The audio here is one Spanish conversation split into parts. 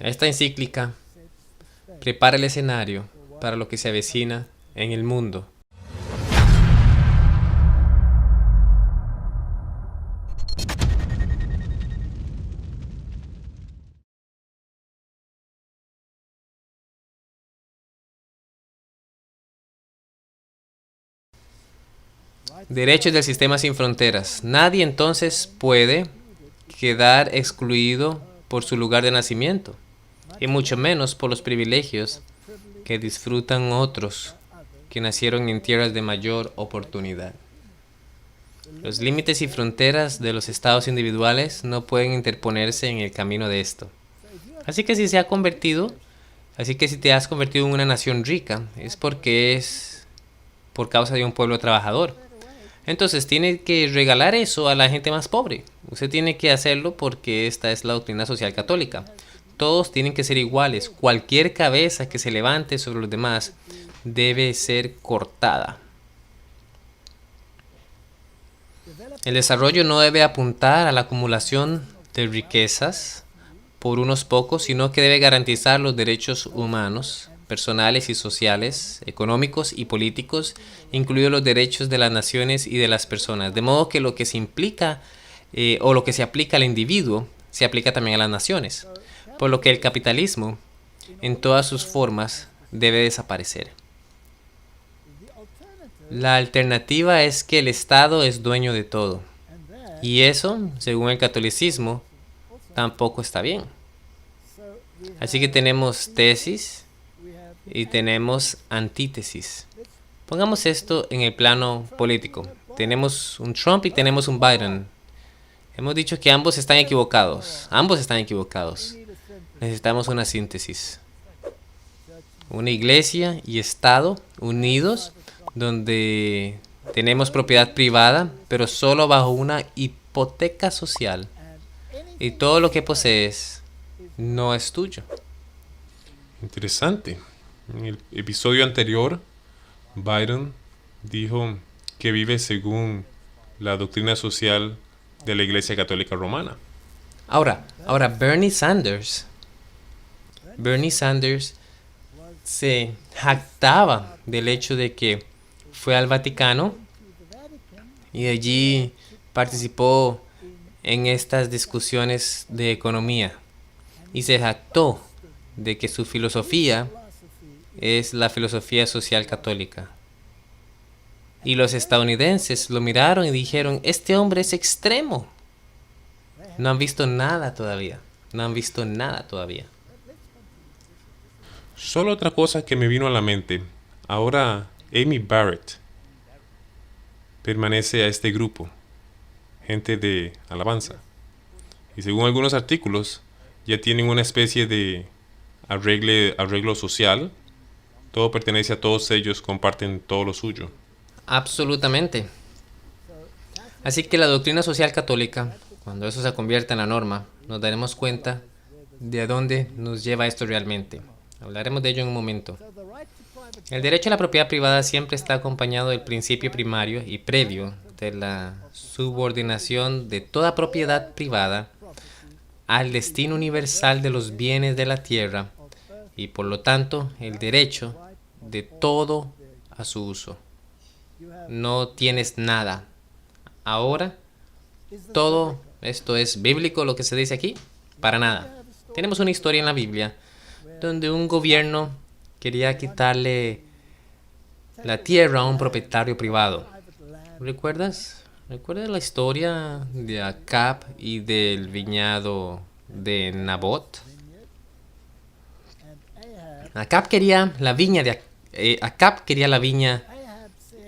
Esta encíclica prepara el escenario para lo que se avecina en el mundo. Derechos del sistema sin fronteras. Nadie entonces puede quedar excluido por su lugar de nacimiento, y mucho menos por los privilegios que disfrutan otros que nacieron en tierras de mayor oportunidad. Los límites y fronteras de los estados individuales no pueden interponerse en el camino de esto. Así que si te has convertido en una nación rica, es porque es por causa de un pueblo trabajador. Entonces tiene que regalar eso a la gente más pobre. Usted tiene que hacerlo porque esta es la doctrina social católica. Todos tienen que ser iguales. Cualquier cabeza que se levante sobre los demás debe ser cortada. El desarrollo no debe apuntar a la acumulación de riquezas por unos pocos, sino que debe garantizar los derechos humanos, personales y sociales, económicos y políticos, incluidos los derechos de las naciones y de las personas. De modo que lo que se implica o lo que se aplica al individuo se aplica también a las naciones. Por lo que el capitalismo, en todas sus formas, debe desaparecer. La alternativa es que el Estado es dueño de todo. Y eso, según el catolicismo, tampoco está bien. Así que tenemos tesis y tenemos antítesis. Pongamos esto en el plano político. Tenemos un Trump y tenemos un Biden. Hemos dicho que ambos están equivocados. Ambos están equivocados. Necesitamos una síntesis. Una iglesia y Estado unidos, donde tenemos propiedad privada, pero solo bajo una hipoteca social. Y todo lo que posees no es tuyo. Interesante. En el episodio anterior, Biden dijo que vive según la doctrina social de la Iglesia Católica Romana. Ahora Bernie Sanders se jactaba del hecho de que fue al Vaticano y allí participó en estas discusiones de economía y se jactó de que su filosofía es la filosofía social católica. Y los estadounidenses lo miraron y dijeron, este hombre es extremo. No han visto nada todavía. Solo otra cosa que me vino a la mente. Ahora Amy Barrett permanece a este grupo, gente de alabanza. Y según algunos artículos, ya tienen una especie de arreglo social. Todo pertenece a todos ellos, comparten todo lo suyo. Absolutamente. Así que la doctrina social católica, cuando eso se convierta en la norma, nos daremos cuenta de a dónde nos lleva esto realmente. Hablaremos de ello en un momento. El derecho a la propiedad privada siempre está acompañado del principio primario y previo de la subordinación de toda propiedad privada al destino universal de los bienes de la tierra y por lo tanto el derecho de todo a su uso. No tienes nada. Ahora, todo esto es bíblico lo que se dice aquí. Para nada. Tenemos una historia en la Biblia donde un gobierno quería quitarle la tierra a un propietario privado. ¿Recuerdas? ¿Recuerdas la historia de Acab y del viñado de Nabot? Acab quería la viña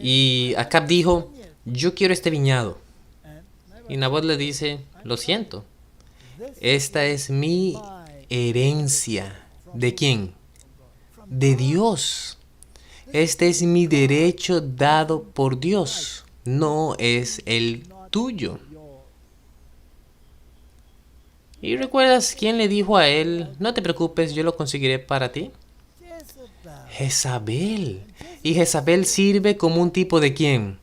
y Acab dijo, yo quiero este viñado. Y Nabot le dice, lo siento, esta es mi herencia. ¿De quién? De Dios. Este es mi derecho dado por Dios, no es el tuyo. ¿Y recuerdas quién le dijo a él, no te preocupes, yo lo conseguiré para ti? Jezabel. Y Jezabel sirve como un tipo de quién?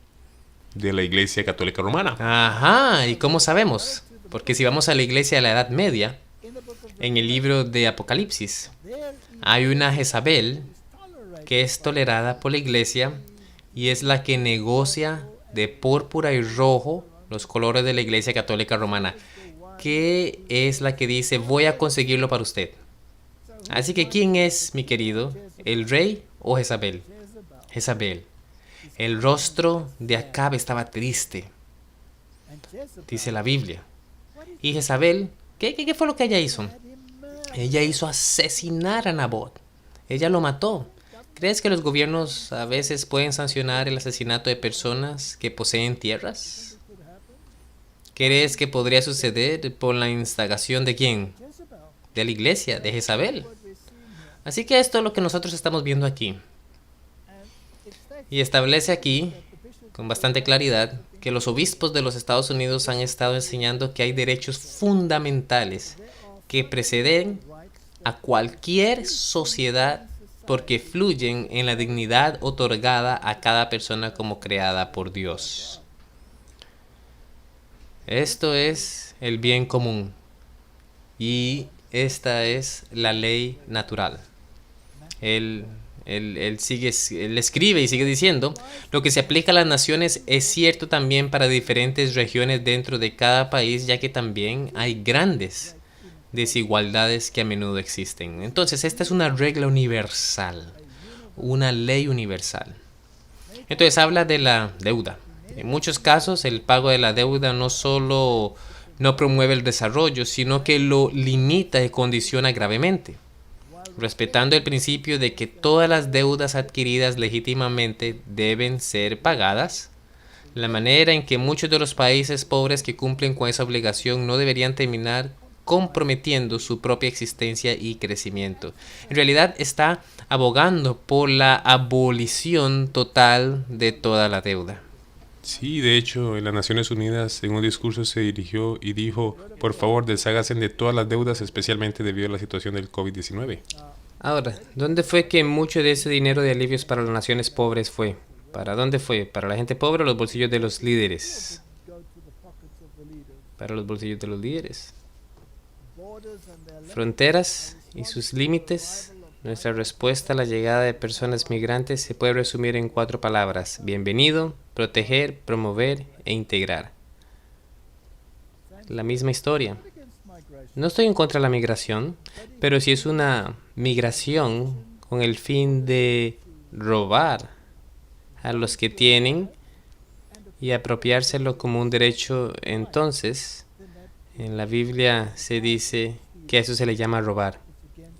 De la Iglesia Católica Romana. Ajá, ¿y cómo sabemos? Porque si vamos a la iglesia de la Edad Media, en el libro de Apocalipsis. Hay una Jezabel que es tolerada por la iglesia y es la que negocia de púrpura y rojo los colores de la Iglesia Católica Romana, que es la que dice: voy a conseguirlo para usted. Así que, ¿quién es, mi querido? ¿El rey o Jezabel? Jezabel. El rostro de Acab estaba triste, dice la Biblia. Y Jezabel, ¿qué fue lo que ella hizo? Ella hizo asesinar a Nabot. Ella lo mató. ¿Crees que los gobiernos a veces pueden sancionar el asesinato de personas que poseen tierras? ¿Crees que podría suceder por la instigación de quién? De la iglesia, de Jezabel. Así que esto es lo que nosotros estamos viendo aquí. Y establece aquí, con bastante claridad, que los obispos de los Estados Unidos han estado enseñando que hay derechos fundamentales que preceden a cualquier sociedad porque fluyen en la dignidad otorgada a cada persona como creada por Dios. Esto es el bien común y esta es la ley natural. Él escribe y sigue diciendo: lo que se aplica a las naciones es cierto también para diferentes regiones dentro de cada país, ya que también hay grandes desigualdades que a menudo existen. Entonces, esta es una regla universal, una ley universal. Entonces, habla de la deuda. En muchos casos, el pago de la deuda no solo no promueve el desarrollo, sino que lo limita y condiciona gravemente. Respetando el principio de que todas las deudas adquiridas legítimamente deben ser pagadas, la manera en que muchos de los países pobres que cumplen con esa obligación no deberían terminar comprometiendo su propia existencia y crecimiento. En realidad está abogando por la abolición total de toda la deuda. Sí, de hecho, en las Naciones Unidas en un discurso se dirigió y dijo: por favor, desháganse de todas las deudas, especialmente debido a la situación del COVID-19. Ahora, ¿dónde fue que mucho de ese dinero de alivios para las naciones pobres fue? ¿Para dónde fue? ¿Para la gente pobre o los bolsillos de los líderes? Para los bolsillos de los líderes. Fronteras y sus límites. Nuestra respuesta a la llegada de personas migrantes se puede resumir en 4 palabras: bienvenido, proteger, promover e integrar. La misma historia. No estoy en contra de la migración, pero si es una migración con el fin de robar a los que tienen y apropiárselo como un derecho, entonces en la Biblia se dice que a eso se le llama robar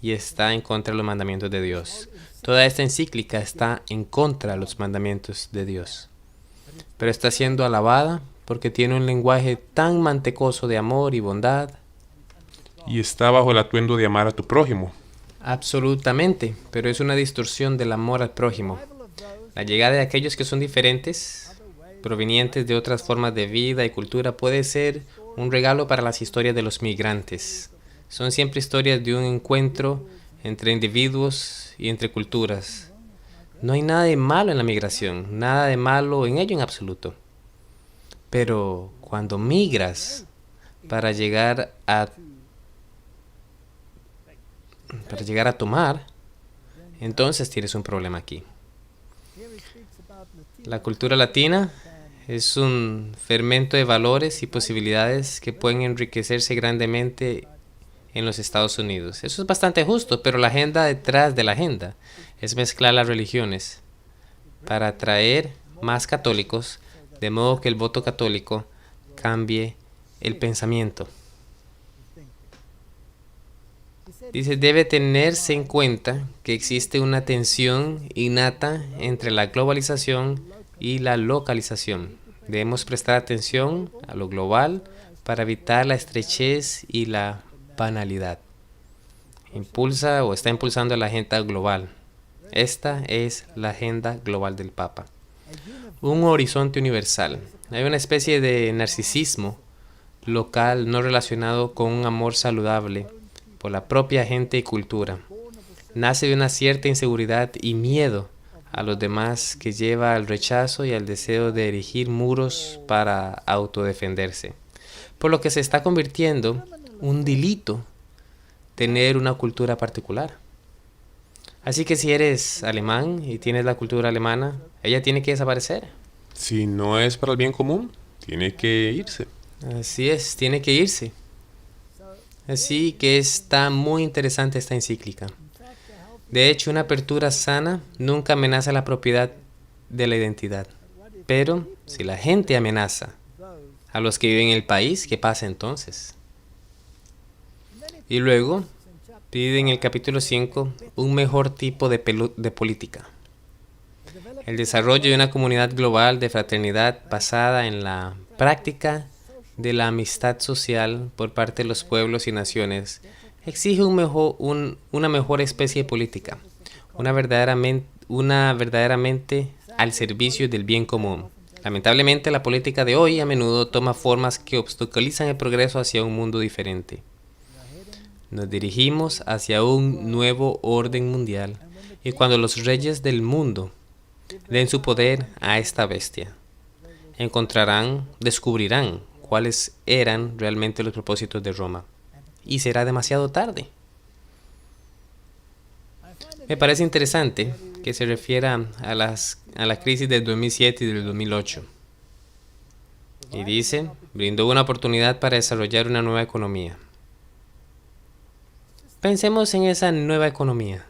y está en contra de los mandamientos de Dios. Toda esta encíclica está en contra de los mandamientos de Dios, pero está siendo alabada porque tiene un lenguaje tan mantecoso de amor y bondad. Y está bajo el atuendo de amar a tu prójimo. Absolutamente, pero es una distorsión del amor al prójimo. La llegada de aquellos que son diferentes, provenientes de otras formas de vida y cultura, puede ser un regalo para las historias de los migrantes. Son siempre historias de un encuentro entre individuos y entre culturas. No hay nada de malo en la migración, nada de malo en ello en absoluto. Pero cuando migras para llegar a tomar, entonces tienes un problema aquí. La cultura latina es un fermento de valores y posibilidades que pueden enriquecerse grandemente en los Estados Unidos. Eso es bastante justo, pero la agenda detrás de la agenda es mezclar las religiones para atraer más católicos, de modo que el voto católico cambie el pensamiento. Dice, debe tenerse en cuenta que existe una tensión innata entre la globalización y la localización. Debemos prestar atención a lo global para evitar la estrechez y la banalidad. Impulsa o está impulsando la agenda global. Esta es la agenda global del Papa. Un horizonte universal. Hay una especie de narcisismo local no relacionado con un amor saludable por la propia gente y cultura. Nace de una cierta inseguridad y miedo a los demás que lleva al rechazo y al deseo de erigir muros para autodefenderse. Por lo que se está convirtiendo un delito tener una cultura particular. Así que si eres alemán y tienes la cultura alemana, ella tiene que desaparecer. Si no es para el bien común, tiene que irse. Así es, tiene que irse. Así que está muy interesante esta encíclica. De hecho, una apertura sana nunca amenaza la propiedad de la identidad. Pero si la gente amenaza a los que viven en el país, ¿qué pasa entonces? Y luego pide en el capítulo 5 un mejor tipo de política. El desarrollo de una comunidad global de fraternidad basada en la práctica de la amistad social por parte de los pueblos y naciones exige una mejor especie de política, una verdaderamente al servicio del bien común. Lamentablemente, la política de hoy a menudo toma formas que obstaculizan el progreso hacia un mundo diferente. Nos dirigimos hacia un nuevo orden mundial, y cuando los reyes del mundo den su poder a esta bestia, descubrirán cuáles eran realmente los propósitos de Roma, y será demasiado tarde. Me parece interesante que se refiera a la crisis del 2007 y del 2008. Y dice, brindó una oportunidad para desarrollar una nueva economía. Pensemos en esa nueva economía.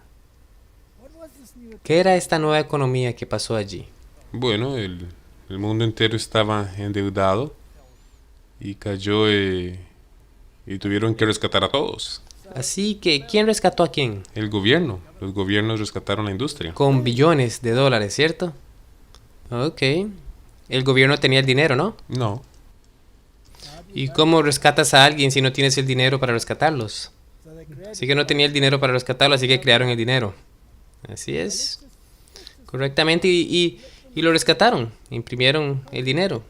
¿Qué era esta nueva economía que pasó allí? Bueno, el mundo entero estaba endeudado y cayó y tuvieron que rescatar a todos. Así que, ¿quién rescató a quién? El gobierno. Los gobiernos rescataron la industria. Con billones de dólares, ¿cierto? Ok. El gobierno tenía el dinero, ¿no? No. ¿Y cómo rescatas a alguien si no tienes el dinero para rescatarlos? Así que no tenía el dinero para rescatarlo, así que crearon el dinero. Así es. Correctamente. Y lo rescataron. Imprimieron el dinero.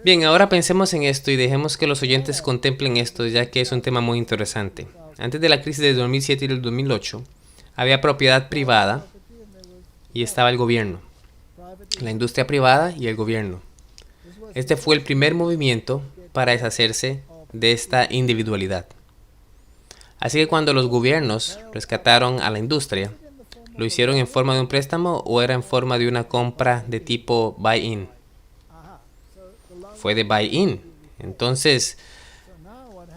Bien, ahora pensemos en esto y dejemos que los oyentes contemplen esto, ya que es un tema muy interesante. Antes de la crisis del 2007 y del 2008, había propiedad privada y estaba el gobierno. La industria privada y el gobierno. Este fue el primer movimiento para deshacerse de esta individualidad. Así que cuando los gobiernos rescataron a la industria, ¿lo hicieron en forma de un préstamo o era en forma de una compra de tipo buy-in? Fue de buy-in. Entonces,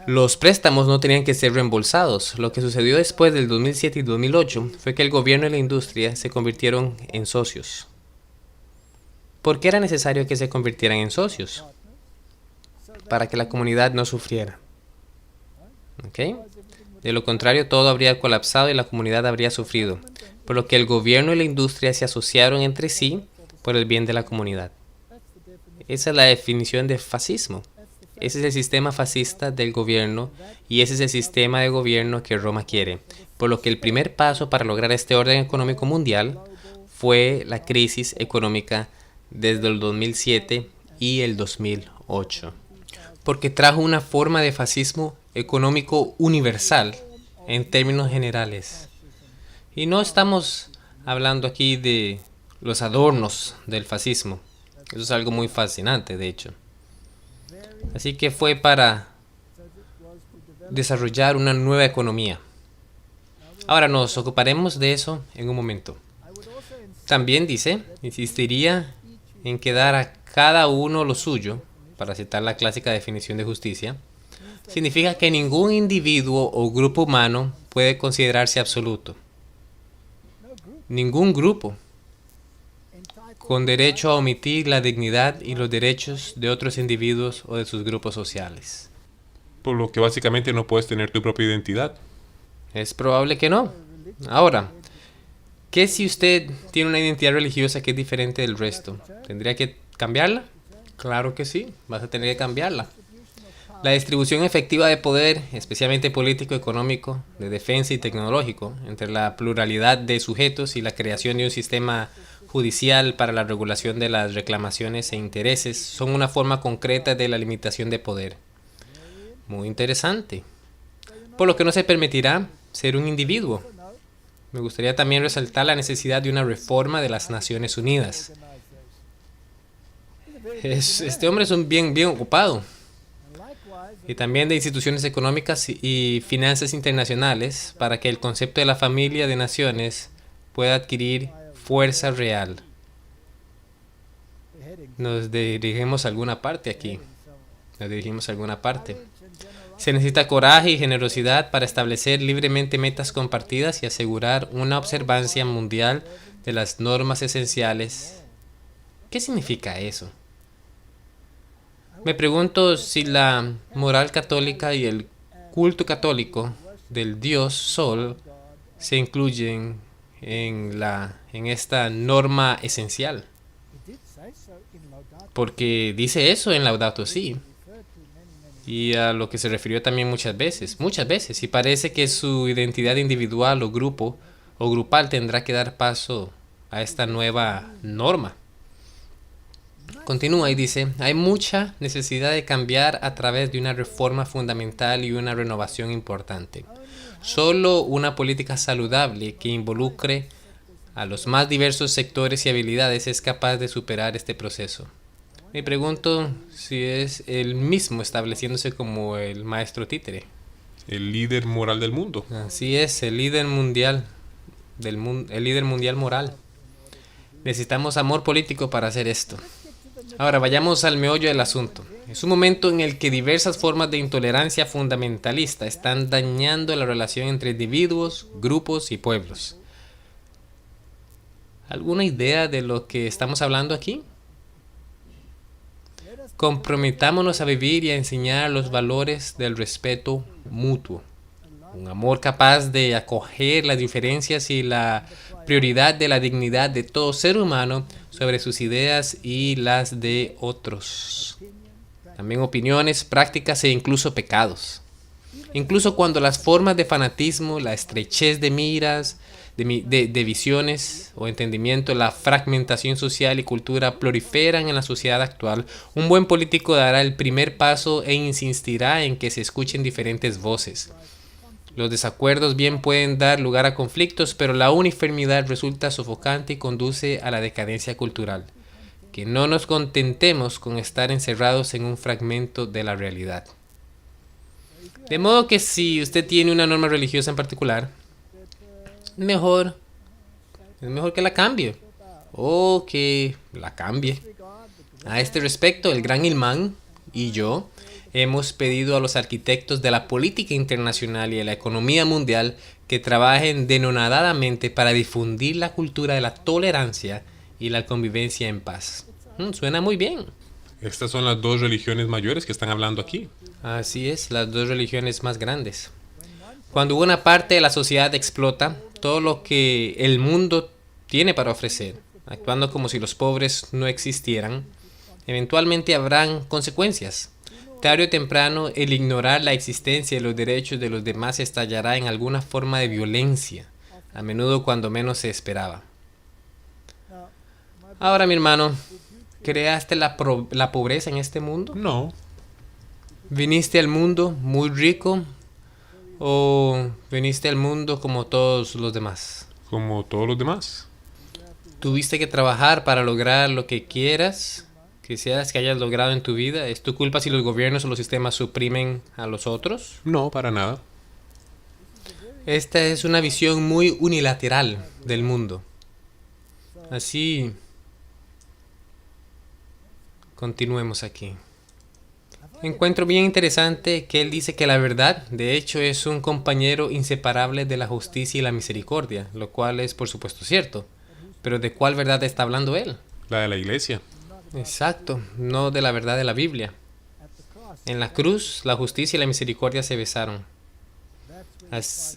los préstamos no tenían que ser reembolsados. Lo que sucedió después del 2007 y 2008 fue que el gobierno y la industria se convirtieron en socios. ¿Por qué era necesario que se convirtieran en socios? Para que la comunidad no sufriera. ¿Ok? De lo contrario, todo habría colapsado y la comunidad habría sufrido, por lo que el gobierno y la industria se asociaron entre sí por el bien de la comunidad. Esa es la definición de fascismo. Ese es el sistema fascista del gobierno y ese es el sistema de gobierno que Roma quiere. Por lo que el primer paso para lograr este orden económico mundial fue la crisis económica desde el 2007 y el 2008. Porque trajo una forma de fascismo económico universal en términos generales. Y no estamos hablando aquí de los adornos del fascismo. Eso es algo muy fascinante, de hecho. Así que fue para desarrollar una nueva economía. Ahora nos ocuparemos de eso en un momento. También dice, insistiría en que dar a cada uno lo suyo, para citar la clásica definición de justicia, significa que ningún individuo o grupo humano puede considerarse absoluto. Ningún grupo, con derecho a omitir la dignidad y los derechos de otros individuos o de sus grupos sociales. Por lo que básicamente no puedes tener tu propia identidad. Es probable que no. Ahora, ¿qué si usted tiene una identidad religiosa que es diferente del resto? ¿Tendría que cambiarla? Claro que sí, vas a tener que cambiarla. La distribución efectiva de poder, especialmente político, económico, de defensa y tecnológico, entre la pluralidad de sujetos y la creación de un sistema judicial para la regulación de las reclamaciones e intereses, son una forma concreta de la limitación de poder. Muy interesante. Por lo que no se permitirá ser un individuo. Me gustaría también resaltar la necesidad de una reforma de las Naciones Unidas. Este hombre es un bien ocupado. y también de instituciones económicas y finanzas internacionales para que el concepto de la familia de naciones pueda adquirir fuerza real. Nos dirigimos a alguna parte aquí. Nos dirigimos a alguna parte. Se necesita coraje y generosidad para establecer libremente metas compartidas y asegurar una observancia mundial de las normas esenciales. ¿Qué significa eso? Me pregunto si la moral católica y el culto católico del Dios Sol se incluyen en esta norma esencial. Porque dice eso en Laudato Si. Y a lo que se refirió también muchas veces, y parece que su identidad individual o grupo o grupal tendrá que dar paso a esta nueva norma. Continúa y dice, hay mucha necesidad de cambiar a través de una reforma fundamental y una renovación importante. Solo una política saludable que involucre a los más diversos sectores y habilidades es capaz de superar este proceso. Me pregunto si es él mismo estableciéndose como el maestro títere. El líder moral del mundo. Así es, el líder mundial el líder mundial moral. Necesitamos amor político para hacer esto. Ahora vayamos al meollo del asunto. Es un momento en el que diversas formas de intolerancia fundamentalista están dañando la relación entre individuos, grupos y pueblos. ¿Alguna idea de lo que estamos hablando aquí? Comprometámonos a vivir y a enseñar los valores del respeto mutuo. Un amor capaz de acoger las diferencias y la prioridad de la dignidad de todo ser humano sobre sus ideas y las de otros. También opiniones, prácticas e incluso pecados. Incluso cuando las formas de fanatismo, la estrechez de miras, de visiones o entendimiento, la fragmentación social y cultura proliferan en la sociedad actual, un buen político dará el primer paso e insistirá en que se escuchen diferentes voces. Los desacuerdos bien pueden dar lugar a conflictos, pero la uniformidad resulta sofocante y conduce a la decadencia cultural. Que no nos contentemos con estar encerrados en un fragmento de la realidad. De modo que si usted tiene una norma religiosa en particular, es mejor que la cambie o que la cambie. A este respecto, el gran imán y yo hemos pedido a los arquitectos de la política internacional y de la economía mundial que trabajen denonadadamente para difundir la cultura de la tolerancia y la convivencia en paz. Suena muy bien. Estas son las dos religiones mayores que están hablando aquí. Así es, las dos religiones más grandes. Cuando una parte de la sociedad explota todo lo que el mundo tiene para ofrecer, actuando como si los pobres no existieran, eventualmente habrán consecuencias. Tarde o temprano, el ignorar la existencia y los derechos de los demás estallará en alguna forma de violencia, a menudo cuando menos se esperaba. Ahora, mi hermano, ¿creaste la pobreza en este mundo? No. ¿Viniste al mundo muy rico o viniste al mundo como todos los demás? Como todos los demás. ¿Tuviste que trabajar para lograr lo que quieras? Que seas que hayas logrado en tu vida. ¿Es tu culpa si los gobiernos o los sistemas suprimen a los otros? No, para nada. Esta es una visión muy unilateral del mundo. Así, continuemos aquí. Encuentro bien interesante que él dice que la verdad, de hecho, es un compañero inseparable de la justicia y la misericordia, lo cual es por supuesto cierto. Pero ¿de cuál verdad está hablando él? La de la iglesia. Exacto, no de la verdad de la Biblia. En la cruz, la justicia y la misericordia se besaron.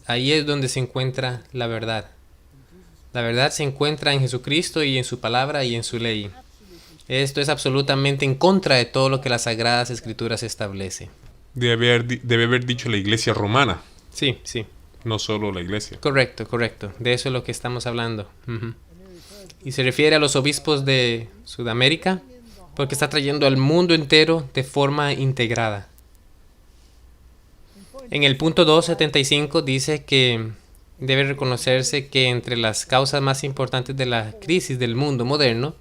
Ahí es donde se encuentra la verdad. La verdad se encuentra en Jesucristo y en su palabra y en su ley. Esto es absolutamente en contra de todo lo que las Sagradas Escrituras establece. Debe haber dicho la iglesia romana. Sí, sí. No solo la iglesia. Correcto. De eso es lo que estamos hablando. Y se refiere a los obispos de Sudamérica porque está trayendo al mundo entero de forma integrada. En el punto 275 dice que debe reconocerse que entre las causas más importantes de la crisis del mundo moderno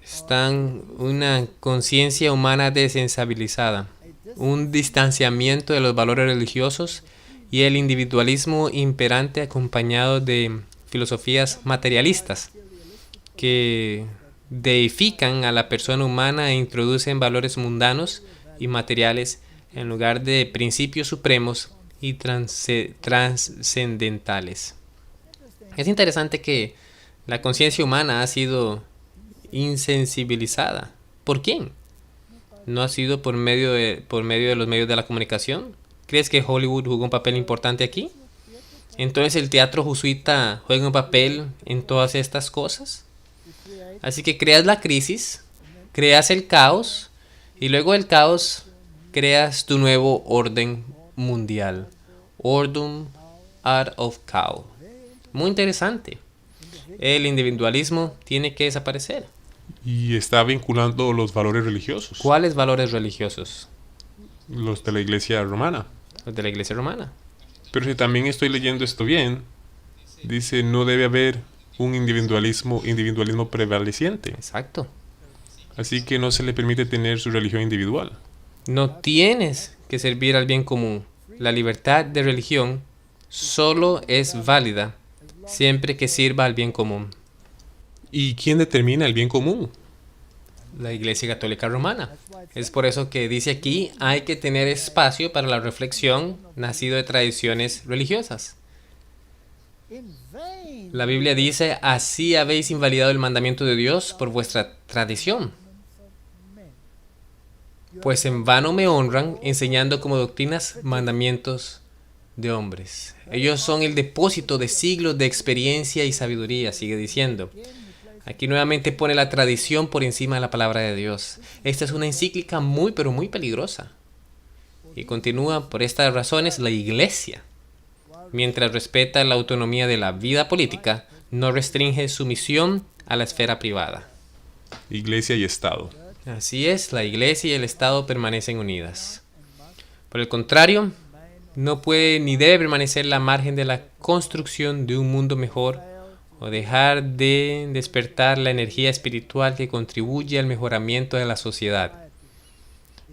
están una conciencia humana desensibilizada, un distanciamiento de los valores religiosos y el individualismo imperante acompañado de filosofías materialistas que deifican a la persona humana e introducen valores mundanos y materiales en lugar de principios supremos y trascendentales. Es interesante que la conciencia humana ha sido insensibilizada. ¿Por quién? ¿No ha sido por medio de los medios de la comunicación? ¿Crees que Hollywood jugó un papel importante aquí? Entonces el teatro jesuita juega un papel en todas estas cosas. Así que creas la crisis, creas el caos y luego del caos creas tu nuevo orden mundial. Ordum out of chaos. Muy interesante. El individualismo tiene que desaparecer. Y está vinculando los valores religiosos, ¿Cuáles valores religiosos? los de la iglesia romana. Los de la iglesia romana. Pero si también estoy leyendo esto bien, dice no debe haber un individualismo prevaleciente. Exacto. Así que no se le permite tener su religión individual. No tienes que servir al bien común. La libertad de religión solo es válida siempre que sirva al bien común. ¿Y quién determina el bien común? La Iglesia Católica Romana. Es por eso que dice aquí, hay que tener espacio para la reflexión nacido de tradiciones religiosas. La Biblia dice, así habéis invalidado el mandamiento de Dios por vuestra tradición. Pues en vano me honran enseñando como doctrinas mandamientos de hombres. Ellos son el depósito de siglos de experiencia y sabiduría, sigue diciendo. Aquí nuevamente pone la tradición por encima de la palabra de Dios. Esta es una encíclica muy pero muy peligrosa. Y continúa, por estas razones, la Iglesia, mientras respeta la autonomía de la vida política, no restringe su misión a la esfera privada. Iglesia y Estado. Así es, la Iglesia y el Estado permanecen unidas. Por el contrario, no puede ni debe permanecer la margen de la construcción de un mundo mejor o dejar de despertar la energía espiritual que contribuye al mejoramiento de la sociedad.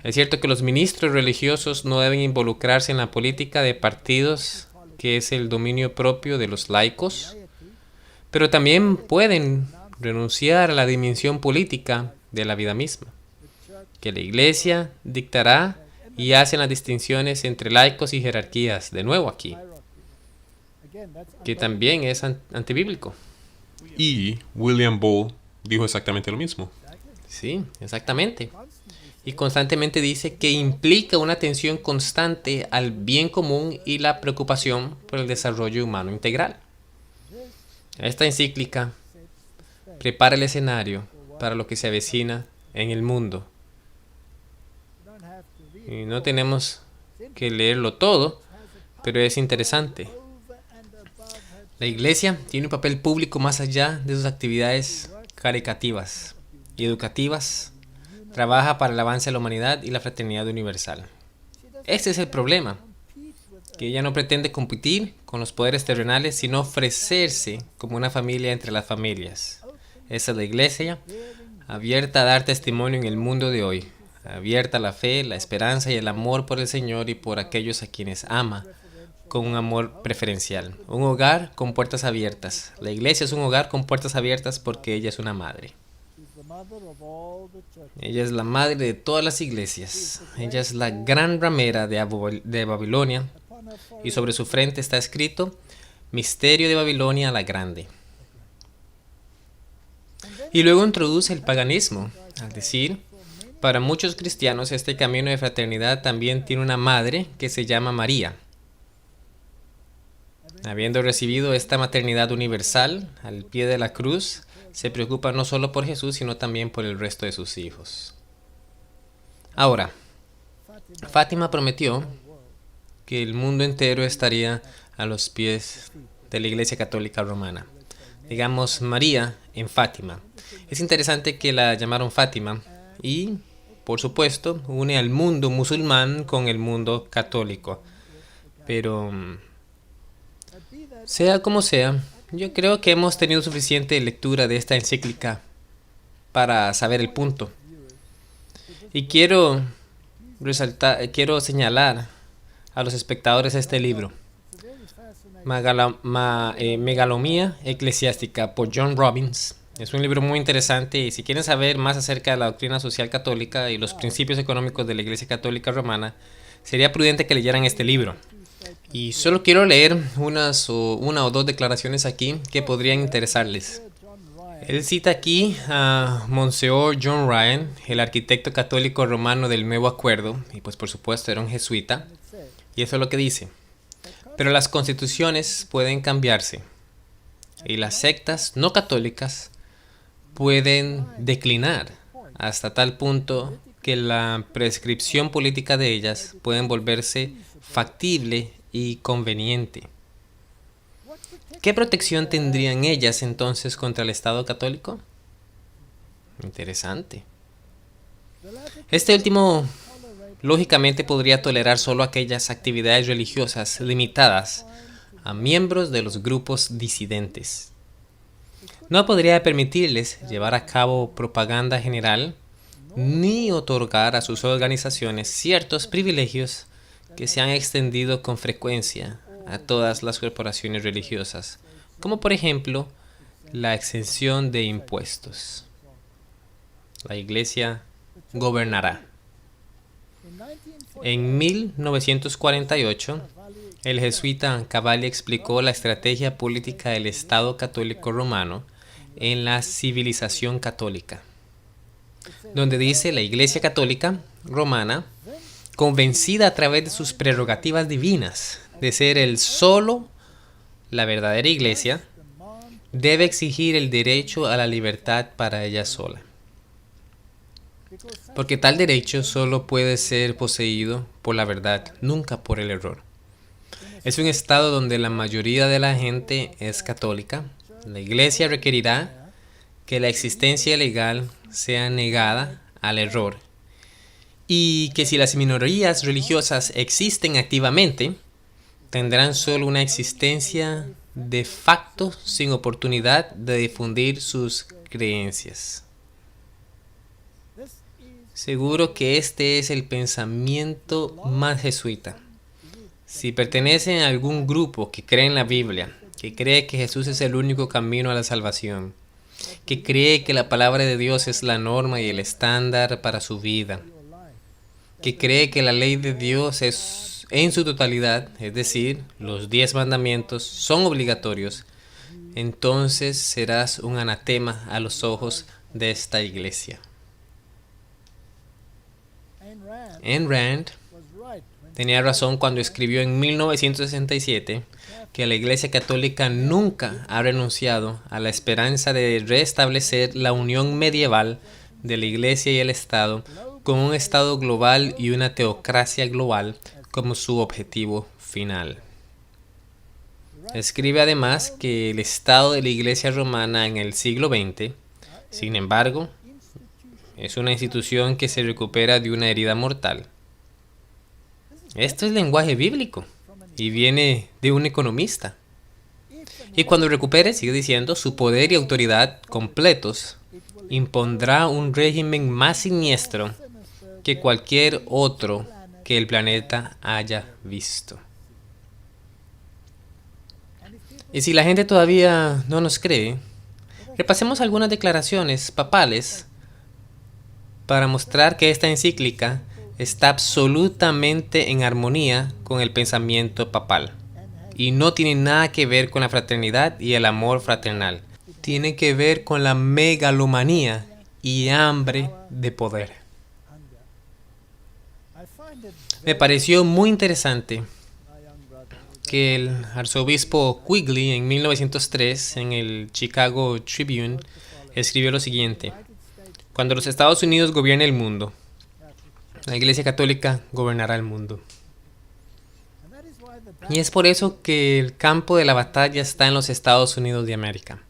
Es cierto que los ministros religiosos no deben involucrarse en la política de partidos, que es el dominio propio de los laicos, pero también pueden renunciar a la dimensión política de la vida misma, que la Iglesia dictará y hace las distinciones entre laicos y jerarquías, de nuevo aquí, que también es antibíblico. Y William Bull dijo exactamente lo mismo. Sí, exactamente. Y constantemente dice que implica una atención constante al bien común y la preocupación por el desarrollo humano integral. Esta encíclica prepara el escenario para lo que se avecina en el mundo. Y no tenemos que leerlo todo, pero es interesante. La Iglesia tiene un papel público más allá de sus actividades caritativas y educativas. Trabaja para el avance de la humanidad y la fraternidad universal. Este es el problema, que ella no pretende competir con los poderes terrenales, sino ofrecerse como una familia entre las familias. Esa es la Iglesia, abierta a dar testimonio en el mundo de hoy, abierta a la fe, la esperanza y el amor por el Señor y por aquellos a quienes ama, con un amor preferencial. Un hogar con puertas abiertas. La Iglesia es un hogar con puertas abiertas porque ella es una madre. Ella es la madre de todas las iglesias. Ella es la gran ramera de Babilonia y sobre su frente está escrito Misterio de Babilonia la Grande. Y luego introduce el paganismo, al decir, para muchos cristianos este camino de fraternidad también tiene una madre que se llama María. Habiendo recibido esta maternidad universal al pie de la cruz, se preocupa no solo por Jesús, sino también por el resto de sus hijos. Ahora, Fátima prometió que el mundo entero estaría a los pies de la Iglesia Católica Romana. Digamos, María en Fátima. Es interesante que la llamaron Fátima y, por supuesto, une al mundo musulmán con el mundo católico. Pero, sea como sea, yo creo que hemos tenido suficiente lectura de esta encíclica para saber el punto. Y quiero quiero señalar a los espectadores este libro, Megalomía Eclesiástica, por John Robbins. Es un libro muy interesante y si quieren saber más acerca de la doctrina social católica y los principios económicos de la Iglesia Católica Romana, sería prudente que leyeran este libro. Y solo quiero leer una o dos declaraciones aquí que podrían interesarles. Él cita aquí a Monseñor John Ryan, el arquitecto católico romano del Nuevo Acuerdo, y pues por supuesto era un jesuita, y eso es lo que dice. Pero las constituciones pueden cambiarse, y las sectas no católicas pueden declinar hasta tal punto que la prescripción política de ellas pueden volverse factible y conveniente. ¿Qué protección tendrían ellas entonces contra el Estado católico? Interesante. Este último, lógicamente, podría tolerar solo aquellas actividades religiosas limitadas a miembros de los grupos disidentes. No podría permitirles llevar a cabo propaganda general ni otorgar a sus organizaciones ciertos privilegios que se han extendido con frecuencia a todas las corporaciones religiosas, como por ejemplo la exención de impuestos. La Iglesia gobernará. En 1948, el jesuita Cavalli explicó la estrategia política del Estado católico romano en la civilización católica, donde dice la Iglesia católica romana, convencida a través de sus prerrogativas divinas de ser la verdadera Iglesia, debe exigir el derecho a la libertad para ella sola. Porque tal derecho solo puede ser poseído por la verdad, nunca por el error. Es un estado donde la mayoría de la gente es católica. La Iglesia requerirá que la existencia legal sea negada al error y que si las minorías religiosas existen activamente, tendrán solo una existencia de facto sin oportunidad de difundir sus creencias. Seguro que este es el pensamiento más jesuita. Si pertenecen a algún grupo que cree en la Biblia, que cree que Jesús es el único camino a la salvación, que cree que la palabra de Dios es la norma y el estándar para su vida, que cree que la ley de Dios es en su totalidad, es decir, los 10 mandamientos son obligatorios, entonces serás un anatema a los ojos de esta iglesia. Ayn Rand tenía razón cuando escribió en 1967 que la Iglesia Católica nunca ha renunciado a la esperanza de restablecer la unión medieval de la Iglesia y el Estado con un Estado global y una teocracia global como su objetivo final. Escribe además que el Estado de la Iglesia Romana en el siglo XX, sin embargo, es una institución que se recupera de una herida mortal. Esto es lenguaje bíblico y viene de un economista. Y cuando recupere, sigue diciendo, su poder y autoridad completos, impondrá un régimen más siniestro que cualquier otro que el planeta haya visto. Y si la gente todavía no nos cree, repasemos algunas declaraciones papales para mostrar que esta encíclica está absolutamente en armonía con el pensamiento papal y no tiene nada que ver con la fraternidad y el amor fraternal. Tiene que ver con la megalomanía y hambre de poder. Me pareció muy interesante que el arzobispo Quigley en 1903 en el Chicago Tribune escribió lo siguiente: cuando los Estados Unidos gobierne el mundo, la Iglesia Católica gobernará el mundo. Y es por eso que el campo de la batalla está en los Estados Unidos de América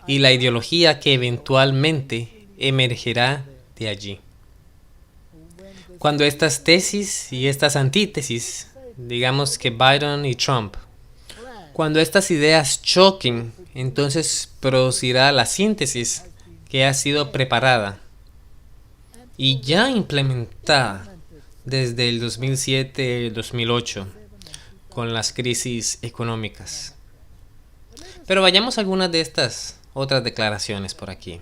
y la ideología que eventualmente emergerá de allí. Cuando estas tesis y estas antítesis, digamos que Biden y Trump, cuando estas ideas choquen, entonces producirá la síntesis que ha sido preparada y ya implementada desde el 2007-2008 con las crisis económicas. Pero vayamos a algunas de estas otras declaraciones por aquí.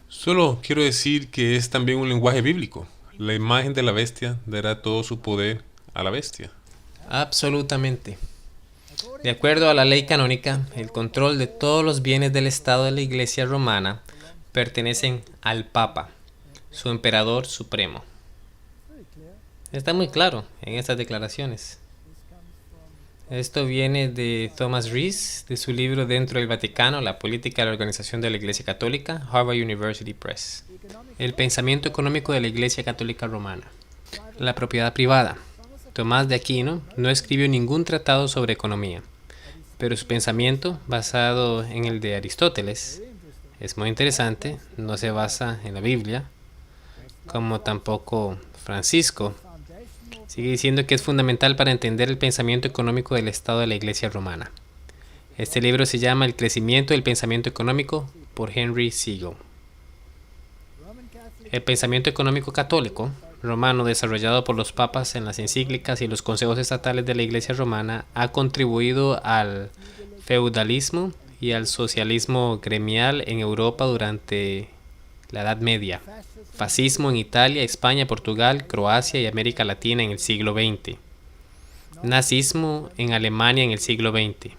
Solo quiero decir que es también un lenguaje bíblico. La imagen de la bestia dará todo su poder a la bestia. Absolutamente. De acuerdo a la ley canónica, el control de todos los bienes del Estado de la Iglesia romana pertenecen al Papa, su emperador supremo. Está muy claro en estas declaraciones. Esto viene de Thomas Rees, de su libro Dentro del Vaticano, la política de la organización de la Iglesia Católica, Harvard University Press. El pensamiento económico de la Iglesia Católica Romana. La propiedad privada. Tomás de Aquino no escribió ningún tratado sobre economía, pero su pensamiento, basado en el de Aristóteles, es muy interesante. No se basa en la Biblia, como tampoco Francisco. Sigue diciendo que es fundamental para entender el pensamiento económico del Estado de la Iglesia Romana. Este libro se llama El crecimiento del pensamiento económico por Henry Siegel. El pensamiento económico católico romano desarrollado por los papas en las encíclicas y los consejos estatales de la Iglesia Romana ha contribuido al feudalismo y al socialismo gremial en Europa durante la Edad Media, fascismo en Italia, España, Portugal, Croacia y América Latina en el siglo XX, nazismo en Alemania en el siglo XX,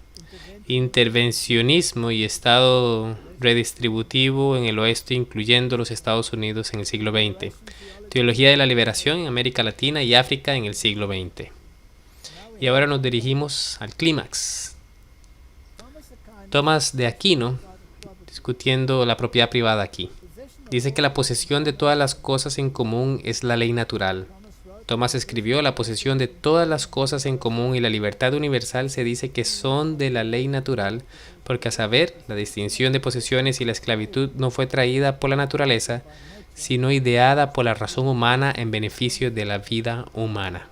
intervencionismo y Estado redistributivo en el oeste, incluyendo los Estados Unidos en el siglo XX, teología de la liberación en América Latina y África en el siglo XX. Y ahora nos dirigimos al clímax. Tomás de Aquino, discutiendo la propiedad privada aquí. Dice que la posesión de todas las cosas en común es la ley natural. Tomás escribió: la posesión de todas las cosas en común y la libertad universal se dice que son de la ley natural, porque a saber, la distinción de posesiones y la esclavitud no fue traída por la naturaleza, sino ideada por la razón humana en beneficio de la vida humana.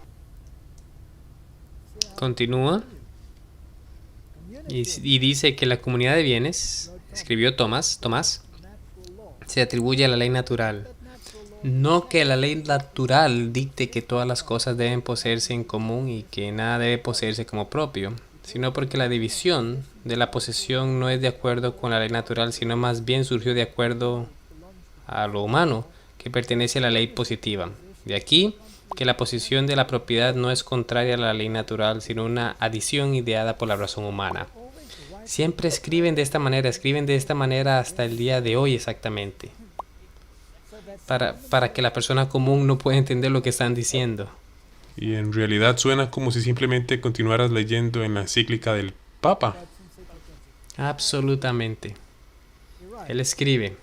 Continúa y dice que la comunidad de bienes, escribió Tomás, se atribuye a la ley natural. No que la ley natural dicte que todas las cosas deben poseerse en común y que nada debe poseerse como propio, sino porque la división de la posesión no es de acuerdo con la ley natural, sino más bien surgió de acuerdo a lo humano, que pertenece a la ley positiva. De aquí que la posesión de la propiedad no es contraria a la ley natural, sino una adición ideada por la razón humana. Siempre escriben de esta manera hasta el día de hoy exactamente. Para que la persona común no pueda entender lo que están diciendo. Y en realidad suena como si simplemente continuaras leyendo en la encíclica del Papa. Absolutamente. Él escribe: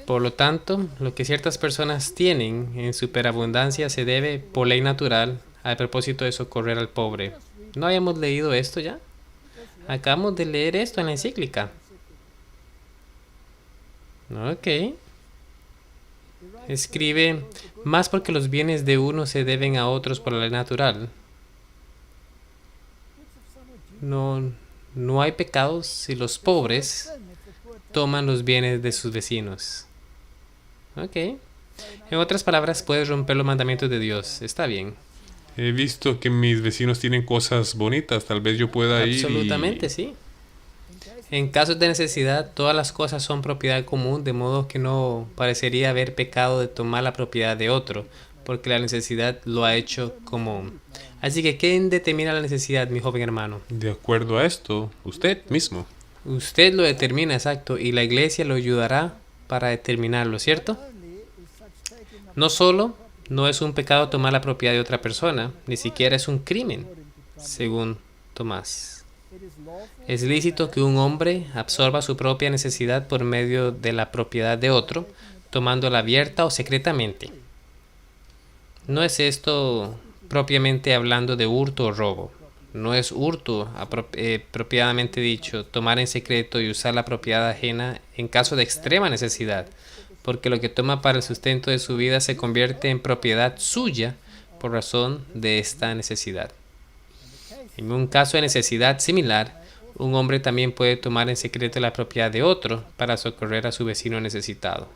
por lo tanto, lo que ciertas personas tienen en superabundancia se debe, por ley natural, al propósito de socorrer al pobre. ¿No habíamos leído esto ya? Acabamos de leer esto en la encíclica. Ok. Escribe: más porque los bienes de uno se deben a otros por la ley natural. No hay pecados si los pobres toman los bienes de sus vecinos. Ok. En otras palabras, puedes romper los mandamientos de Dios. Está bien. He visto que mis vecinos tienen cosas bonitas, tal vez yo pueda ir. Absolutamente, sí. En casos de necesidad, todas las cosas son propiedad común, de modo que no parecería haber pecado de tomar la propiedad de otro, porque la necesidad lo ha hecho común. Así que, ¿quién determina la necesidad, mi joven hermano? De acuerdo a esto, usted mismo. Usted lo determina, exacto, y la iglesia lo ayudará para determinarlo, ¿cierto? No solo no es un pecado tomar la propiedad de otra persona, ni siquiera es un crimen, según Tomás. Es lícito que un hombre absorba su propia necesidad por medio de la propiedad de otro, tomándola abierta o secretamente. No es esto propiamente hablando de hurto o robo. No es hurto, propiamente dicho, tomar en secreto y usar la propiedad ajena en caso de extrema necesidad, porque lo que toma para el sustento de su vida se convierte en propiedad suya por razón de esta necesidad. En un caso de necesidad similar, un hombre también puede tomar en secreto la propiedad de otro para socorrer a su vecino necesitado.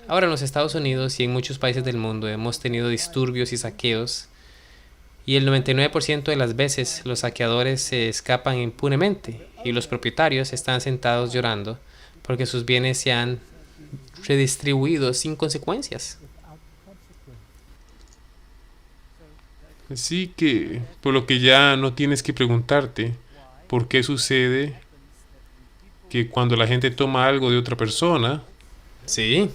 Ahora en los Estados Unidos y en muchos países del mundo hemos tenido disturbios y saqueos y el 99% de las veces los saqueadores se escapan impunemente y los propietarios están sentados llorando porque sus bienes se han redistribuido sin consecuencias. Así que, por lo que ya no tienes que preguntarte por qué sucede que cuando la gente toma algo de otra persona, Sí.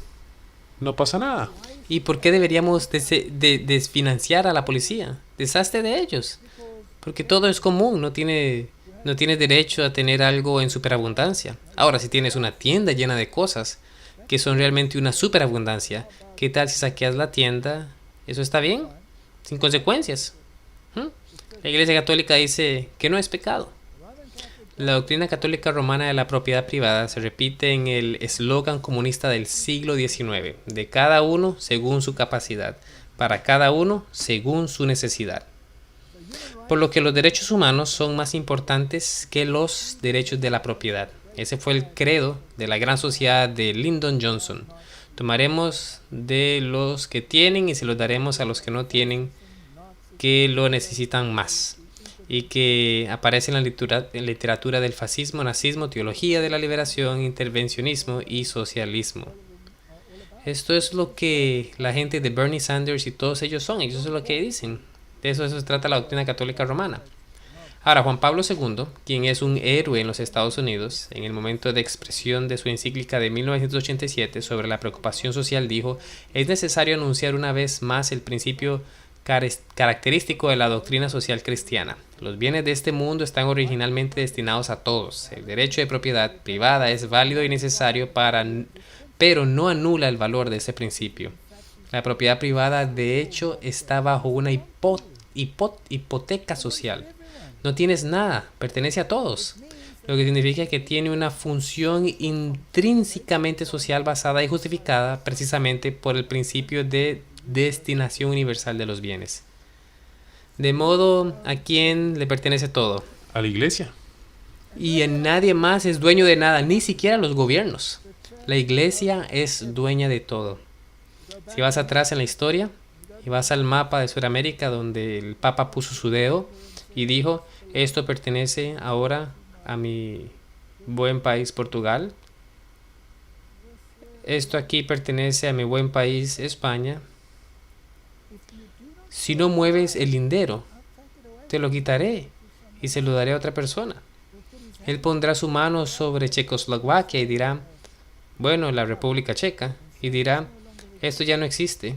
no pasa nada. ¿Y por qué deberíamos desfinanciar a la policía? Deshazte de ellos. Porque todo es común, no tienes derecho a tener algo en superabundancia. Ahora, si tienes una tienda llena de cosas que son realmente una superabundancia, ¿qué tal si saqueas la tienda? ¿Eso está bien? Sin consecuencias. ¿Mm? La Iglesia Católica dice que no es pecado. La doctrina católica romana de la propiedad privada se repite en el eslogan comunista del siglo XIX, de cada uno según su capacidad, para cada uno según su necesidad. Por lo que los derechos humanos son más importantes que los derechos de la propiedad. Ese fue el credo de la gran sociedad de Lyndon Johnson. Tomaremos de los que tienen y se los daremos a los que no tienen, que lo necesitan más. Y que aparece en la literatura del fascismo, nazismo, teología de la liberación, intervencionismo y socialismo. Esto es lo que la gente de Bernie Sanders y todos ellos son, ellos es lo que dicen. De eso se trata la doctrina católica romana. Ahora, Juan Pablo II, quien es un héroe en los Estados Unidos, en el momento de expresión de su encíclica de 1987 sobre la preocupación social, dijo: es necesario anunciar una vez más el principio característico de la doctrina social cristiana. Los bienes de este mundo están originalmente destinados a todos. El derecho de propiedad privada es válido y necesario pero no anula el valor de ese principio. La propiedad privada, de hecho, está bajo una hipoteca social. No tienes nada, pertenece a todos. Lo que significa que tiene una función intrínsecamente social basada y justificada precisamente por el principio de destinación universal de los bienes. De modo, ¿a quién le pertenece todo? A la iglesia. Y en nadie más es dueño de nada, ni siquiera los gobiernos. La iglesia es dueña de todo. Si vas atrás en la historia y vas al mapa de Sudamérica donde el Papa puso su dedo y dijo: esto pertenece ahora a mi buen país Portugal, esto aquí pertenece a mi buen país España. Si no mueves el lindero, te lo quitaré y se lo daré a otra persona. Él pondrá su mano sobre Checoslovaquia y dirá, bueno, la República Checa, y dirá: esto ya no existe,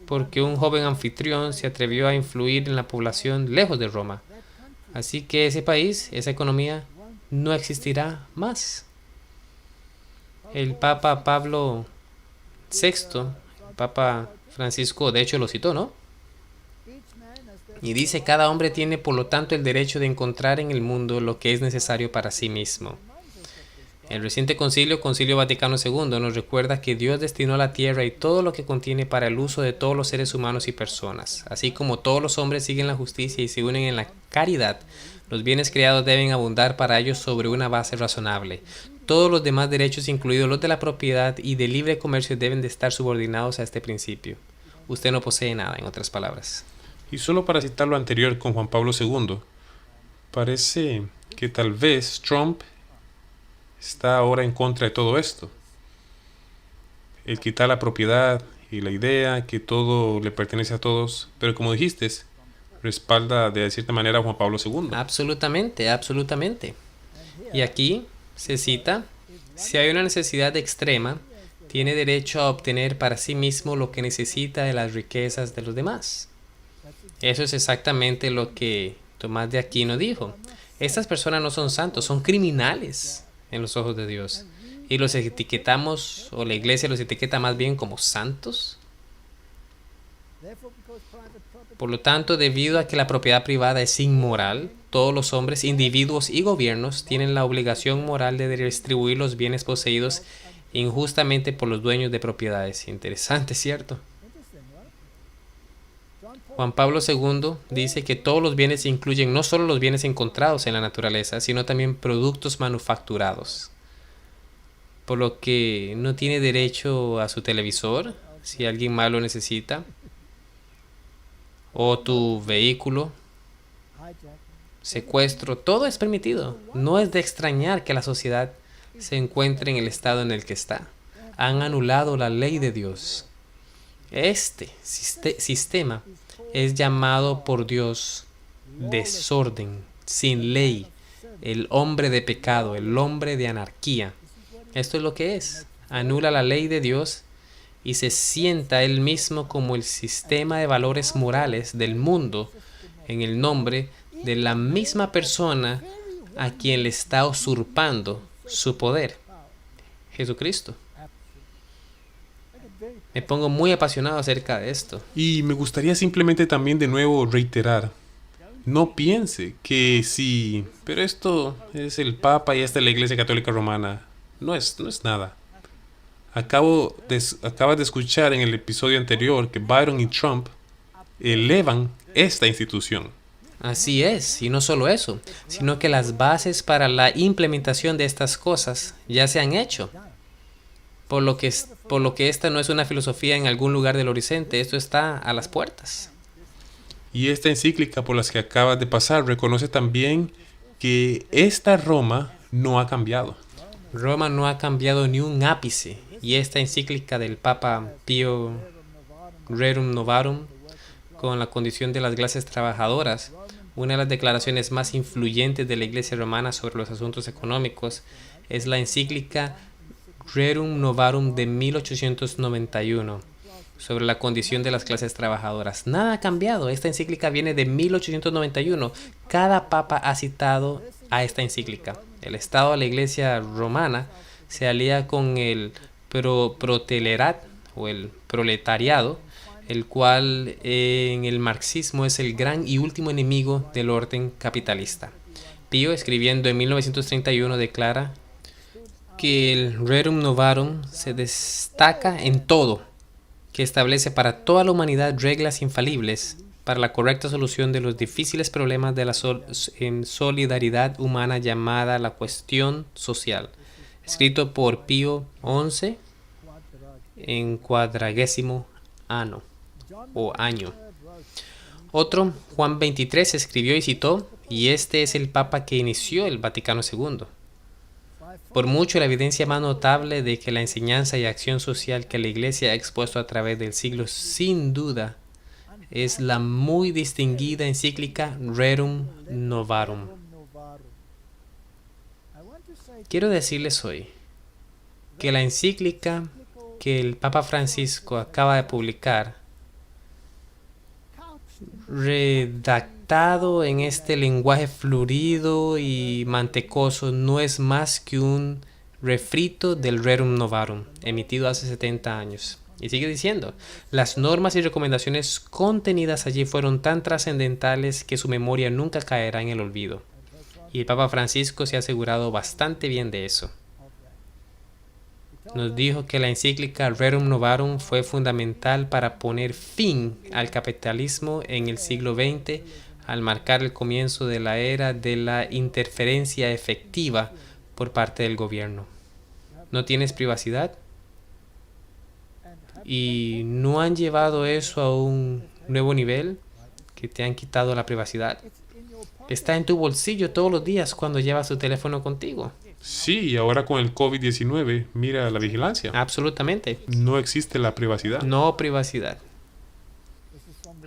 porque un joven anfitrión se atrevió a influir en la población lejos de Roma. Así que ese país, esa economía, no existirá más. El Papa Pablo VI, el Papa Francisco, de hecho lo citó, ¿no? Y dice: cada hombre tiene por lo tanto el derecho de encontrar en el mundo lo que es necesario para sí mismo. El reciente Concilio Vaticano II, nos recuerda que Dios destinó la tierra y todo lo que contiene para el uso de todos los seres humanos y personas. Así como todos los hombres siguen la justicia y se unen en la caridad, los bienes creados deben abundar para ellos sobre una base razonable. Todos los demás derechos, incluidos los de la propiedad y de libre comercio, deben de estar subordinados a este principio. Usted no posee nada, en otras palabras. Y solo para citar lo anterior con Juan Pablo II, parece que tal vez Trump está ahora en contra de todo esto. El quitar la propiedad y la idea que todo le pertenece a todos, pero como dijiste, respalda de cierta manera a Juan Pablo II. Absolutamente, absolutamente. Y aquí se cita: si hay una necesidad extrema, tiene derecho a obtener para sí mismo lo que necesita de las riquezas de los demás. Eso es exactamente lo que Tomás de Aquino dijo. Estas personas no son santos, son criminales en los ojos de Dios. Y los etiquetamos, o la iglesia los etiqueta más bien como santos. Por lo tanto, debido a que la propiedad privada es inmoral, todos los hombres, individuos y gobiernos tienen la obligación moral de distribuir los bienes poseídos injustamente por los dueños de propiedades. Interesante, ¿cierto? Juan Pablo II dice que todos los bienes incluyen no solo los bienes encontrados en la naturaleza, sino también productos manufacturados. por lo que no tiene derecho a su televisor si alguien más lo necesita, o tu vehículo, secuestro, todo es permitido. No es de extrañar que la sociedad se encuentre en el estado en el que está. Han anulado la ley de Dios. Este sistema es llamado por Dios desorden, sin ley, el hombre de pecado, el hombre de anarquía. Esto es lo que es. Anula la ley de Dios y se sienta él mismo como el sistema de valores morales del mundo en el nombre de la misma persona a quien le está usurpando su poder, Jesucristo. Me pongo muy apasionado acerca de esto. Y me gustaría simplemente también de nuevo reiterar, no piense que sí, pero esto es el Papa y esta es la Iglesia Católica Romana. No es nada. Acabas de escuchar en el episodio anterior que Biden y Trump elevan esta institución. Así es, y no solo eso, sino que las bases para la implementación de estas cosas ya se han hecho. Por lo que esta no es una filosofía en algún lugar del horizonte, esto está a las puertas. Y esta encíclica por las que acabas de pasar reconoce también que esta Roma no ha cambiado. Roma no ha cambiado ni un ápice, y esta encíclica del Papa Pío Rerum Novarum, con la condición de las clases trabajadoras, una de las declaraciones más influyentes de la Iglesia romana sobre los asuntos económicos, es la encíclica Rerum Novarum de 1891 sobre la condición de las clases trabajadoras. Nada ha cambiado. Esta encíclica viene de 1891. Cada papa ha citado a esta encíclica. El Estado de la Iglesia romana se alía con el protelerat o el proletariado, el cual en el marxismo es el gran y último enemigo del orden capitalista. Pío, escribiendo en 1931, declara que el Rerum Novarum se destaca en todo, que establece para toda la humanidad reglas infalibles para la correcta solución de los difíciles problemas de la solidaridad humana llamada la cuestión social, escrito por Pío XI en 40º año o año. Otro, Juan XXIII, escribió y citó, y este es el Papa que inició el Vaticano II. Por mucho, la evidencia más notable de que la enseñanza y acción social que la Iglesia ha expuesto a través del siglo, sin duda, es la muy distinguida encíclica Rerum Novarum. Quiero decirles hoy que la encíclica que el Papa Francisco acaba de publicar, redactado en este lenguaje florido y mantecoso, no es más que un refrito del Rerum Novarum, emitido hace 70 años. Y sigue diciendo, las normas y recomendaciones contenidas allí fueron tan trascendentales que su memoria nunca caerá en el olvido. Y el Papa Francisco se ha asegurado bastante bien de eso. Nos dijo que la encíclica Rerum Novarum fue fundamental para poner fin al capitalismo en el siglo XX, al marcar el comienzo de la era de la interferencia efectiva por parte del gobierno. ¿No tienes privacidad? ¿Y no han llevado eso a un nuevo nivel? ¿Que te han quitado la privacidad? Está en tu bolsillo todos los días cuando llevas tu teléfono contigo. Sí, y ahora con el COVID-19, mira la vigilancia. Absolutamente. No existe la privacidad. No privacidad.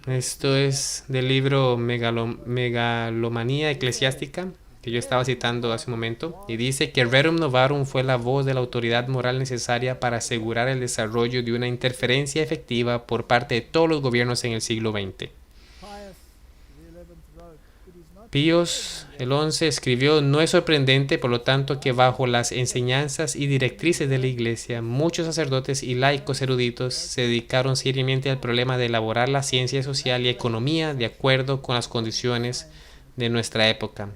Esto es del libro Megalomanía Eclesiástica, que yo estaba citando hace un momento, y dice que Rerum Novarum fue la voz de la autoridad moral necesaria para asegurar el desarrollo de una interferencia efectiva por parte de todos los gobiernos en el siglo XX. Píos el XI escribió, no es sorprendente, por lo tanto, que bajo las enseñanzas y directrices de la Iglesia, muchos sacerdotes y laicos eruditos se dedicaron seriamente al problema de elaborar la ciencia social y economía de acuerdo con las condiciones de nuestra época.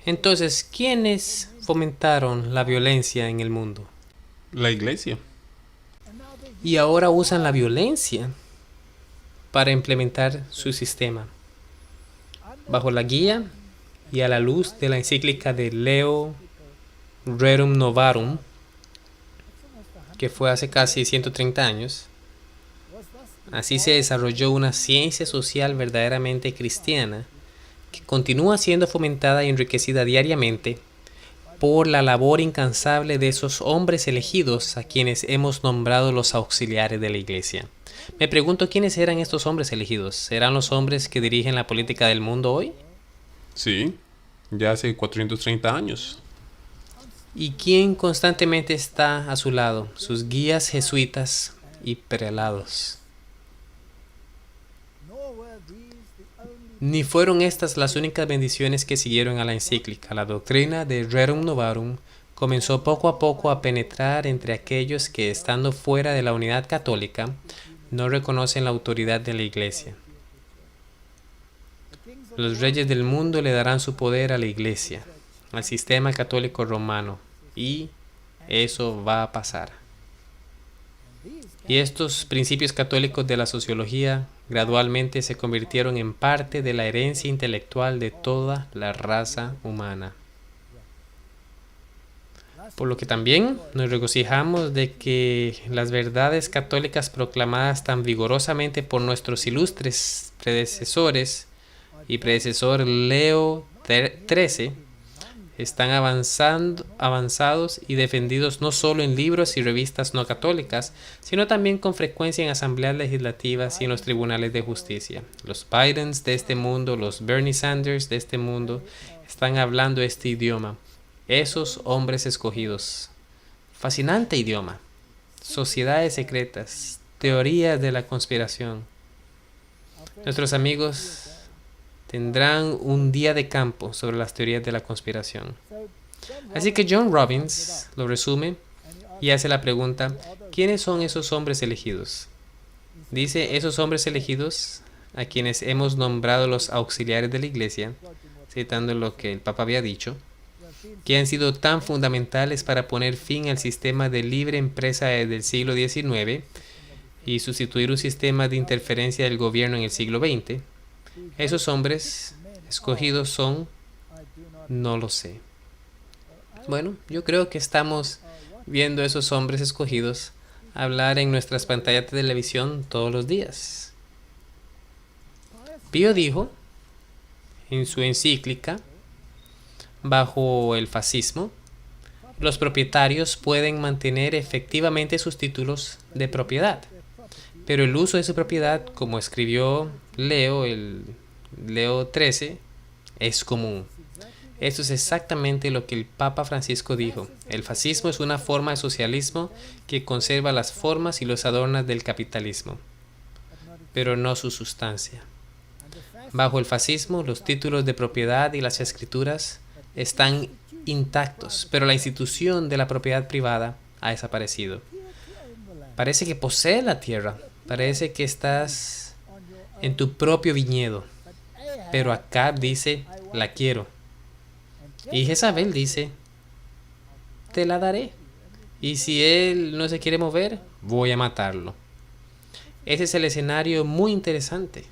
Entonces, ¿quiénes fomentaron la violencia en el mundo? La Iglesia. Y ahora usan la violencia para implementar su sistema. Bajo la guía y a la luz de la encíclica de Leo Rerum Novarum, que fue hace casi 130 años, así se desarrolló una ciencia social verdaderamente cristiana que continúa siendo fomentada y enriquecida diariamente por la labor incansable de esos hombres elegidos a quienes hemos nombrado los auxiliares de la Iglesia. Me pregunto quiénes eran estos hombres elegidos. ¿Serán los hombres que dirigen la política del mundo hoy? Sí, ya hace 430 años. ¿Y quién constantemente está a su lado? Sus guías jesuitas y prelados. Ni fueron estas las únicas bendiciones que siguieron a la encíclica. La doctrina de Rerum Novarum comenzó poco a poco a penetrar entre aquellos que, estando fuera de la unidad católica, no reconocen la autoridad de la Iglesia. Los reyes del mundo le darán su poder a la Iglesia, al sistema católico romano, y eso va a pasar. Y estos principios católicos de la sociología gradualmente se convirtieron en parte de la herencia intelectual de toda la raza humana. Por lo que también nos regocijamos de que las verdades católicas proclamadas tan vigorosamente por nuestros ilustres predecesores y predecesor Leo XIII están avanzados y defendidos no solo en libros y revistas no católicas, sino también con frecuencia en asambleas legislativas y en los tribunales de justicia. Los Bidens de este mundo, los Bernie Sanders de este mundo, están hablando este idioma. Esos hombres escogidos. Fascinante idioma. Sociedades secretas. Teorías de la conspiración. Nuestros amigos tendrán un día de campo sobre las teorías de la conspiración. Así que John Robbins lo resume y hace la pregunta: ¿quiénes son esos hombres elegidos? Dice: esos hombres elegidos a quienes hemos nombrado los auxiliares de la Iglesia, citando lo que el Papa había dicho, que han sido tan fundamentales para poner fin al sistema de libre empresa del siglo XIX y sustituir un sistema de interferencia del gobierno en el siglo XX. Esos hombres escogidos son, no lo sé. Bueno, yo creo que estamos viendo a esos hombres escogidos hablar en nuestras pantallas de televisión todos los días. Pío dijo en su encíclica: bajo el fascismo, los propietarios pueden mantener efectivamente sus títulos de propiedad, pero el uso de su propiedad, como escribió Leo XIII, es común. Eso es exactamente lo que el Papa Francisco dijo. El fascismo es una forma de socialismo que conserva las formas y los adornos del capitalismo, pero no su sustancia. Bajo el fascismo, los títulos de propiedad y las escrituras están intactos, pero la institución de la propiedad privada ha desaparecido. Parece que posees la tierra, parece que estás en tu propio viñedo, pero Acab dice: la quiero. Y Jezabel dice: te la daré. Y si él no se quiere mover, voy a matarlo. Ese es el escenario muy interesante.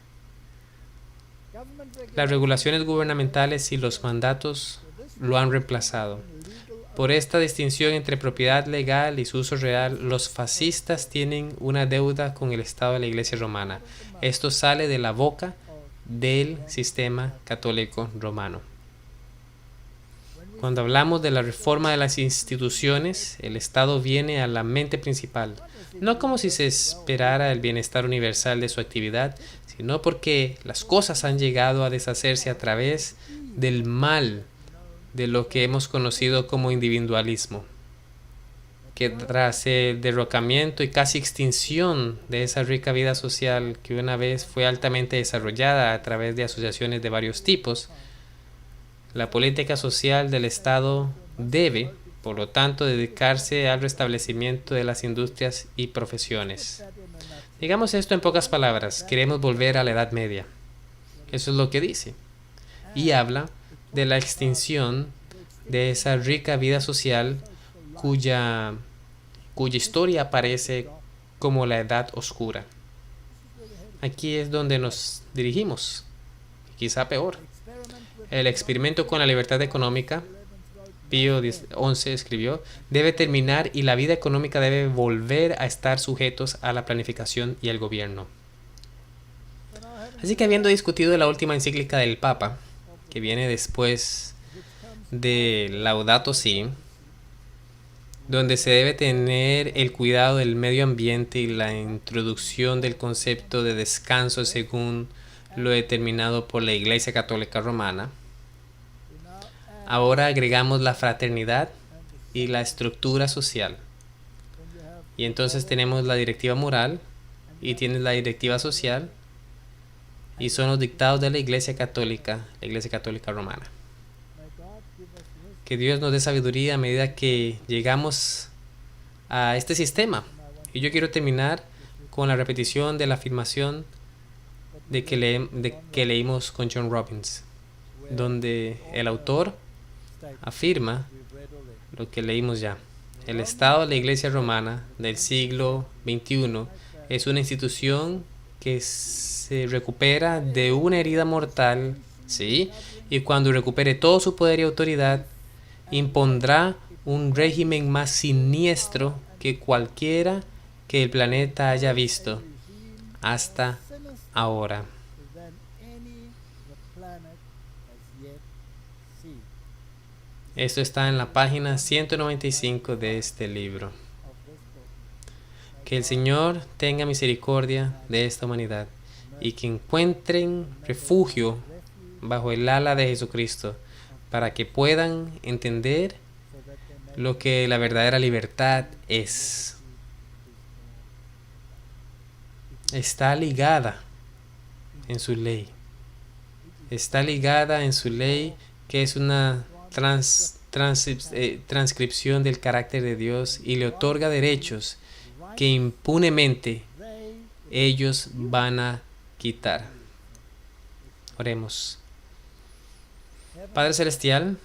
Las regulaciones gubernamentales y los mandatos lo han reemplazado. Por esta distinción entre propiedad legal y su uso real, los fascistas tienen una deuda con el Estado de la Iglesia romana. Esto sale de la boca del sistema católico romano. Cuando hablamos de la reforma de las instituciones, el Estado viene a la mente principal, no como si se esperara el bienestar universal de su actividad, sino porque las cosas han llegado a deshacerse a través del mal de lo que hemos conocido como individualismo, que tras el derrocamiento y casi extinción de esa rica vida social que una vez fue altamente desarrollada a través de asociaciones de varios tipos, la política social del Estado debe, por lo tanto, dedicarse al restablecimiento de las industrias y profesiones. Digamos esto en pocas palabras: queremos volver a la Edad Media. Eso es lo que dice. Y habla de la extinción de esa rica vida social cuya historia aparece como la Edad Oscura. Aquí es donde nos dirigimos, quizá peor. El experimento con la libertad económica Pío XI escribió, debe terminar y la vida económica debe volver a estar sujetos a la planificación y el gobierno. Así que habiendo discutido la última encíclica del Papa, que viene después de Laudato Si, donde se debe tener el cuidado del medio ambiente y la introducción del concepto de descanso según lo determinado por la Iglesia Católica Romana, ahora agregamos la fraternidad y la estructura social. Y entonces tenemos la directiva moral y tienes la directiva social y son los dictados de la Iglesia Católica Romana. Que Dios nos dé sabiduría a medida que llegamos a este sistema. Y yo quiero terminar con la repetición de la afirmación de que leímos con John Robbins, donde el autor afirma lo que leímos ya. El Estado de la Iglesia Romana del siglo XXI es una institución que se recupera de una herida mortal, ¿sí? Y cuando recupere todo su poder y autoridad, impondrá un régimen más siniestro que cualquiera que el planeta haya visto hasta ahora. Esto está en la página 195 de este libro. Que el Señor tenga misericordia de esta humanidad y que encuentren refugio bajo el ala de Jesucristo para que puedan entender lo que la verdadera libertad es. Está ligada en su ley. Está ligada en su ley, que es una transcripción del carácter de Dios y le otorga derechos que impunemente ellos van a quitar. Oremos. Padre Celestial,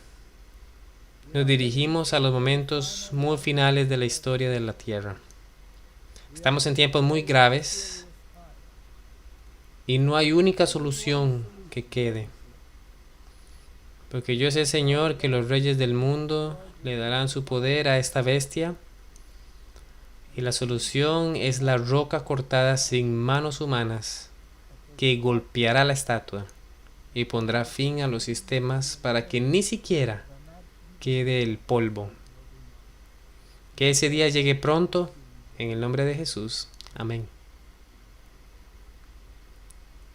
nos dirigimos a los momentos muy finales de la historia de la Tierra. Estamos en tiempos muy graves y no hay única solución que quede. Porque yo sé, Señor, que los reyes del mundo le darán su poder a esta bestia y la solución es la roca cortada sin manos humanas que golpeará la estatua y pondrá fin a los sistemas para que ni siquiera quede el polvo. Que ese día llegue pronto, en el nombre de Jesús. Amén.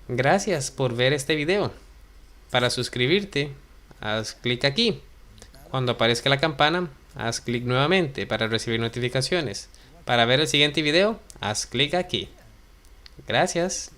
Gracias por ver este video. Para suscribirte, haz clic aquí. Cuando aparezca la campana, haz clic nuevamente para recibir notificaciones. Para ver el siguiente video, haz clic aquí. Gracias.